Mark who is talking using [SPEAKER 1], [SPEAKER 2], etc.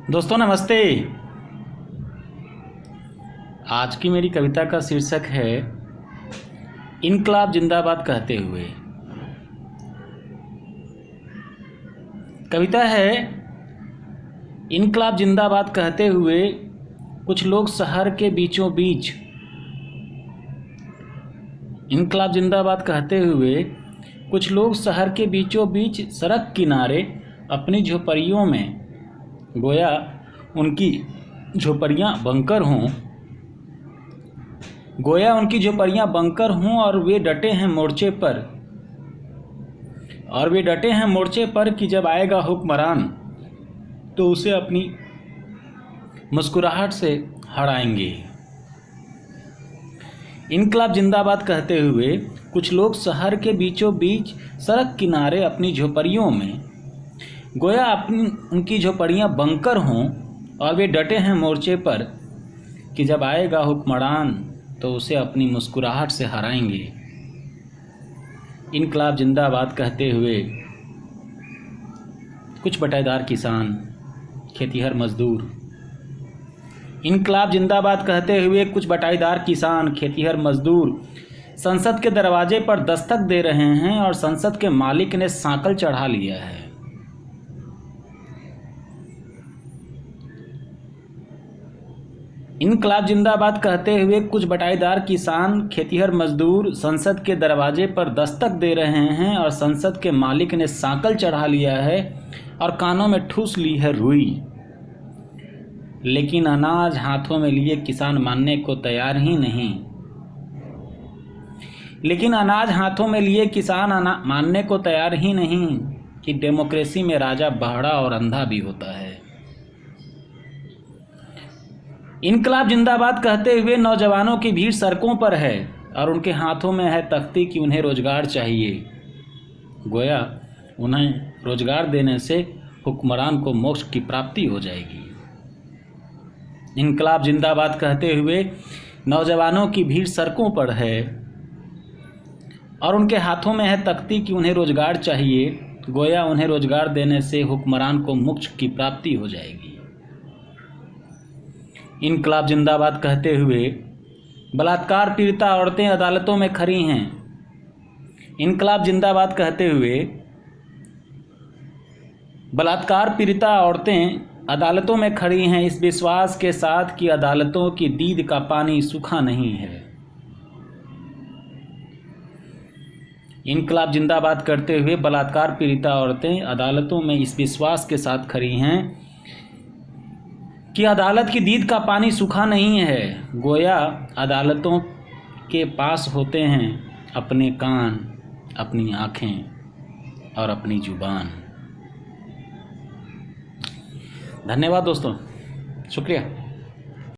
[SPEAKER 1] दोस्तों नमस्ते। आज की मेरी कविता का शीर्षक है इनकलाब जिंदाबाद कहते हुए। कविता है, इनकलाब जिंदाबाद कहते हुए कुछ लोग शहर के बीचों बीच, इनकलाब जिंदाबाद कहते हुए कुछ लोग शहर के बीचों बीच सड़क किनारे अपनी झोपड़ियों में, गोया उनकी झोपड़ियाँ बंकर हों, और वे डटे हैं मोर्चे पर कि जब आएगा हुक्मरान तो उसे अपनी मुस्कुराहट से हराएंगे। इनकलाब जिंदाबाद कहते हुए कुछ लोग शहर के बीचों बीच सड़क किनारे अपनी झोपड़ियों में, गोया उनकी झोपड़ियाँ बंकर हों, और वे डटे हैं मोर्चे पर कि जब आएगा हुक्मरान तो उसे अपनी मुस्कुराहट से हराएंगे। इनकलाब जिंदाबाद कहते हुए कुछ बटेदार किसान, खेतीहर मजदूर, इनकलाब जिंदाबाद कहते हुए कुछ बटाईदार किसान, खेतीहर मजदूर संसद के दरवाजे पर दस्तक दे रहे हैं और संसद के मालिक ने सांकल चढ़ा लिया है। इनकलाब जिंदाबाद कहते हुए कुछ बटाईदार किसान, खेतीहर मजदूर संसद के दरवाजे पर दस्तक दे रहे हैं और संसद के मालिक ने सांकल चढ़ा लिया है और कानों में ठूस ली है रुई। लेकिन अनाज हाथों में लिए किसान मानने को तैयार ही नहीं। मानने को तैयार ही नहीं कि डेमोक्रेसी में राजा बहरा और अंधा भी होता है। इनकलाब जिंदाबाद कहते हुए नौजवानों की भीड़ सड़कों पर है और उनके हाथों में है तख्ती कि उन्हें रोजगार चाहिए, गोया उन्हें रोजगार देने से हुक्मरान को मोक्ष की प्राप्ति हो जाएगी। इनकलाब जिंदाबाद कहते हुए नौजवानों की भीड़ सड़कों पर है और उनके हाथों में है तख्ती कि उन्हें रोजगार चाहिए, गोया उन्हें रोजगार देने से हुक्मरान को मोक्ष की प्राप्ति हो जाएगी। इनकलाब जिंदाबाद कहते हुए बलात्कार पीड़िता औरतें अदालतों में खड़ी हैं। इनकलाब जिंदाबाद कहते हुए बलात्कार पीड़िता औरतें अदालतों में खड़ी हैं, इस विश्वास के साथ कि अदालतों की दीद का पानी सूखा नहीं है। इनकलाब जिंदाबाद करते हुए बलात्कार पीड़िता औरतें अदालतों में इस विश्वास के साथ खड़ी हैं कि अदालत की दीद का पानी सूखा नहीं है, गोया अदालतों के पास होते हैं अपने कान, अपनी आँखें और अपनी जुबान। धन्यवाद दोस्तों, शुक्रिया।